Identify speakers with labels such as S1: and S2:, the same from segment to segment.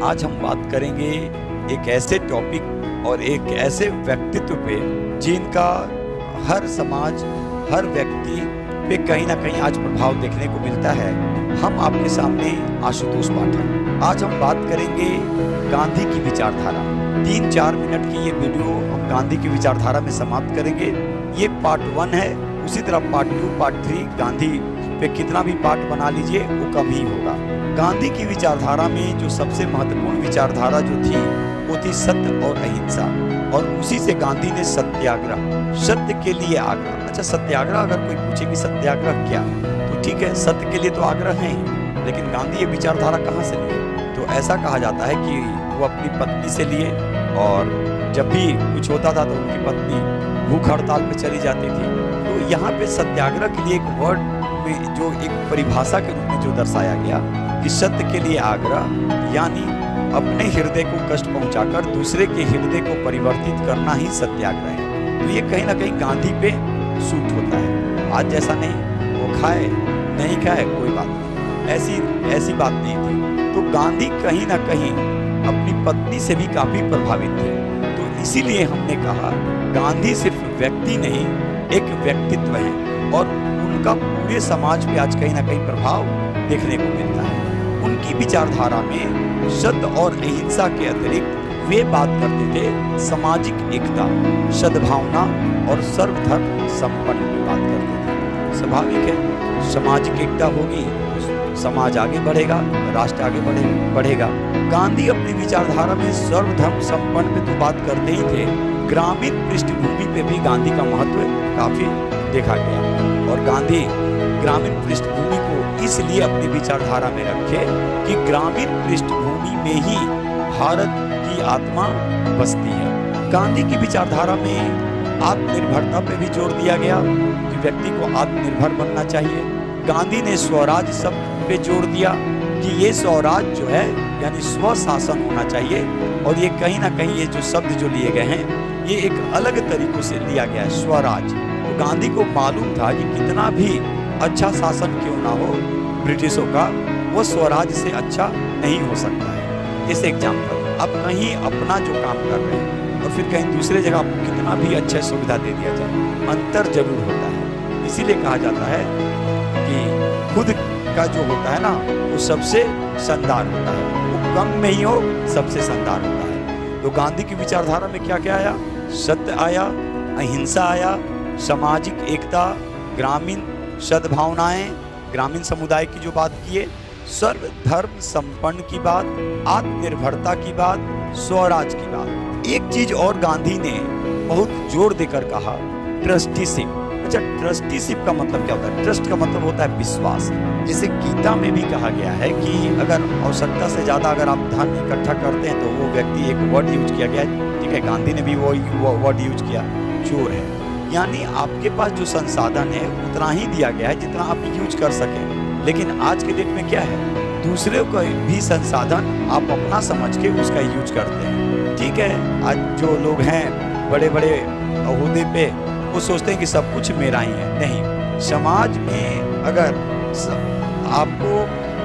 S1: आज हम बात करेंगे एक ऐसे टॉपिक और एक ऐसे व्यक्तित्व पे जिनका हर समाज, हर व्यक्ति पे कहीं ना कहीं आज प्रभाव देखने को मिलता है। हम आपके सामने आशुतोष पाठक। आज हम बात करेंगे गांधी की विचारधारा। 3-4 मिनट की ये वीडियो हम गांधी की विचारधारा में समाप्त करेंगे। ये पार्ट 1 है। उसी तरह पार्ट 2, पार्ट 3 गांधी पे कितना भी पार्ट बना लीजिए वो कम ही होगा। गांधी की विचारधारा में जो सबसे महत्वपूर्ण विचारधारा जो थी वो थी सत्य और अहिंसा, और उसी से गांधी ने सत्याग्रह, सत्य के लिए आग्रह। अच्छा, सत्याग्रह अगर कोई पूछे कि सत्याग्रह क्या, तो ठीक है, सत्य के लिए तो आग्रह है ही, लेकिन गांधी ये विचारधारा कहाँ से लिए? तो ऐसा कहा जाता है कि वो अपनी पत्नी से लिए, और जब भी कुछ होता था तो उनकी पत्नी भूख हड़ताल पे चली जाती थी। तो यहाँ पे सत्याग्रह के लिए एक वर्ड में जो एक परिभाषा के रूप में जो दर्शाया गया कि सत्य के लिए आग्रह, यानी अपने हृदय को कष्ट पहुंचाकर दूसरे के हृदय को परिवर्तित करना ही सत्याग्रह है। तो ये कहीं ना कहीं गांधी पे सूट होता है। आज जैसा नहीं, वो खाए नहीं खाए कोई बात नहीं, ऐसी बात नहीं थी। तो गांधी कहीं ना कहीं अपनी पत्नी से भी काफी प्रभावित थे। तो इसीलिए हमने कहा गांधी सिर्फ व्यक्ति नहीं, एक व्यक्तित्व है, और उनका पूरे समाज पे आज कहीं ना कहीं प्रभाव देखने को मिलता है। उनकी विचारधारा में सत्य और अहिंसा के अतिरिक्त वे बात करते थे सामाजिक एकता, सद्भावना और सर्वधर्म संपन्न की बात करते थे। स्वाभाविक है, सामाजिक एकता होगी तो समाज आगे बढ़ेगा, राष्ट्र आगे बढ़ेगा। गांधी अपनी विचारधारा में सर्वधर्म संपन्न पे तो बात करते ही थे, ग्रामीण पृष्ठभूमि पे भी गांधी का महत्व काफी देखा गया। और गांधी ग्रामीण पृष्ठभूमि को इसलिए अपनी विचारधारा में रखे कि ग्रामीण पृष्ठभूमि में ही भारत की आत्मा बसती है। गांधी की विचारधारा में आत्मनिर्भरता पे भी जोर दिया गया कि व्यक्ति को आत्मनिर्भर बनना चाहिए। गांधी ने स्वराज शब्द पे जोर दिया कि ये स्वराज जो है यानी स्वशासन होना चाहिए, और ये कहीं ना कहीं ये जो शब्द जो लिए गए हैं ये एक अलग तरीकों से लिया गया है, स्वराज। तो गांधी को मालूम था कि कितना भी अच्छा शासन क्यों ना हो ब्रिटिशों का, वो स्वराज से अच्छा नहीं हो सकता है। जैसे एग्जाम्पल, आप कहीं अपना जो काम कर रहे हैं और फिर कहीं दूसरे जगह आपको कितना भी अच्छा सुविधा दे दिया जाए, अंतर जरूर होता है। इसीलिए कहा जाता है कि खुद का जो होता है ना वो सबसे शानदार होता है, वो कम में ही हो सबसे शानदार होता है। तो गांधी की विचारधारा में क्या क्या आया? सत्य आया, अहिंसा आया, सामाजिक एकता, ग्रामीण सद्भावनाएं, ग्रामीण समुदाय की जो बात की है, सर्वधर्म संपन्न की बात, आत्मनिर्भरता की बात, स्वराज की बात। एक चीज और गांधी ने बहुत जोर देकर कहा, ट्रस्टीशिप। अच्छा, ट्रस्टीशिप का मतलब क्या होता है? ट्रस्ट का मतलब होता है विश्वास। जैसे गीता में भी कहा गया है कि अगर आवश्यकता से ज्यादा अगर आप धन इकट्ठा करते हैं तो वो व्यक्ति, एक वर्ड यूज किया गया है, ठीक है, गांधी ने भी वो वर्ड यूज किया, चोर है। यानी आपके पास जो संसाधन है उतना ही दिया गया है जितना आप यूज कर सकें। लेकिन आज के डेट में क्या है, दूसरे को भी संसाधन आप अपना समझ के उसका यूज करते हैं। ठीक है, आज जो लोग हैं बड़े बड़े ओहदे पे, वो सोचते हैं कि सब कुछ मेरा ही है। नहीं, समाज में अगर आपको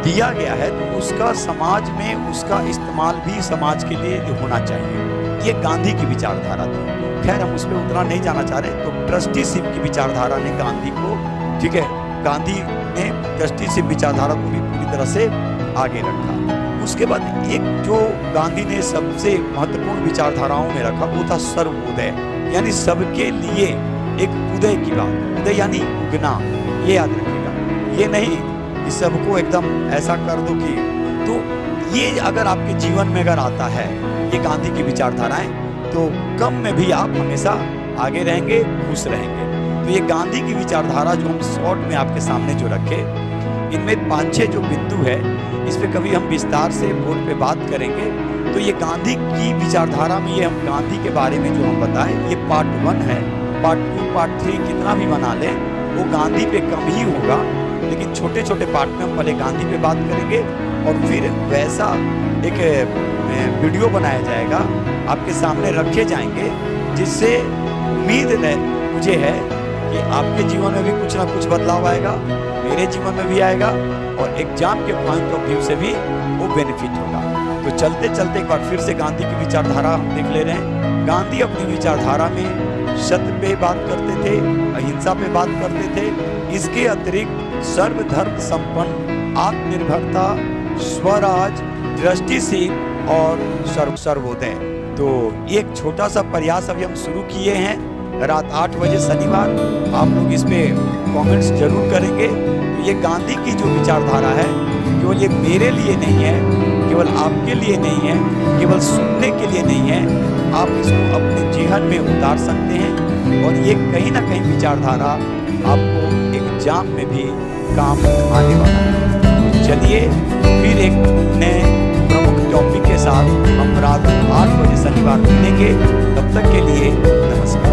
S1: दिया गया है तो उसका समाज में उसका इस्तेमाल भी समाज के लिए होना चाहिए। ये गांधी की विचारधारा थी। खैर, हम उसमें उतना नहीं जाना चाह रहे। तो ट्रस्टीशिप की विचारधारा ने गांधी को, ठीक है, गांधी ने ट्रस्टीशिप विचारधारा को भी पूरी तरह से आगे रखा। उसके बाद एक जो गांधी ने सबसे महत्वपूर्ण विचारधाराओं में रखा वो था सर्वोदय, यानी सबके लिए एक उदय की बात। उदय यानी उगना, ये याद रखिएगा। ये नहीं कि सबको एकदम ऐसा कर दो कि, तो ये अगर आपके जीवन में अगर आता है ये गांधी की विचारधाराएं, तो कम में भी आप हमेशा आगे रहेंगे, खुश रहेंगे। तो ये गांधी की विचारधारा जो हम शॉर्ट में आपके सामने जो रखे, इनमें 5-6 जो बिंदु है, इस पे कभी हम विस्तार से बोर्ड पे बात करेंगे। तो ये गांधी की विचारधारा में ये हम गांधी के बारे में जो हम बताएं, ये पार्ट 1 है। पार्ट 2, पार्ट 3 कितना भी बना लें वो गांधी पे कम ही होगा, लेकिन छोटे छोटे पार्ट में हम पहले गांधी पे बात करेंगे और फिर वैसा एक वीडियो बनाया जाएगा, आपके सामने रखे जाएंगे, जिससे उम्मीद मुझे है कि आपके जीवन में भी कुछ ना कुछ बदलाव आएगा, मेरे जीवन में भी आएगा, और एग्जाम के पॉइंट ऑफ व्यू से भी वो बेनिफिट होगा। तो चलते चलते एक बार फिर से गांधी की विचारधारा हम देख ले रहे हैं। गांधी अपनी विचारधारा में सत्य पे बात करते थे, अहिंसा पे बात करते थे। इसके अतिरिक्त सर्वधर्म संपन्न, आत्मनिर्भरता, स्वराज, दृष्टिशील और सर्वोदय। तो एक छोटा सा प्रयास अभी हम शुरू किए हैं। रात 8 बजे शनिवार आप लोग इस पे कमेंट्स जरूर करेंगे। तो ये गांधी की जो विचारधारा है केवल ये मेरे लिए नहीं है, केवल आपके लिए नहीं है, केवल सुनने के लिए नहीं है, आप इसको अपने जीवन में उतार सकते हैं और ये कहीं ना कहीं विचारधारा आपको एग्जाम में भी काम आने वाला है। तो चलिए फिर एक नए प्रमुख टॉपिक के साथ हम रात 8 बजे शनिवार मिलेंगे। तब तक के लिए नमस्कार।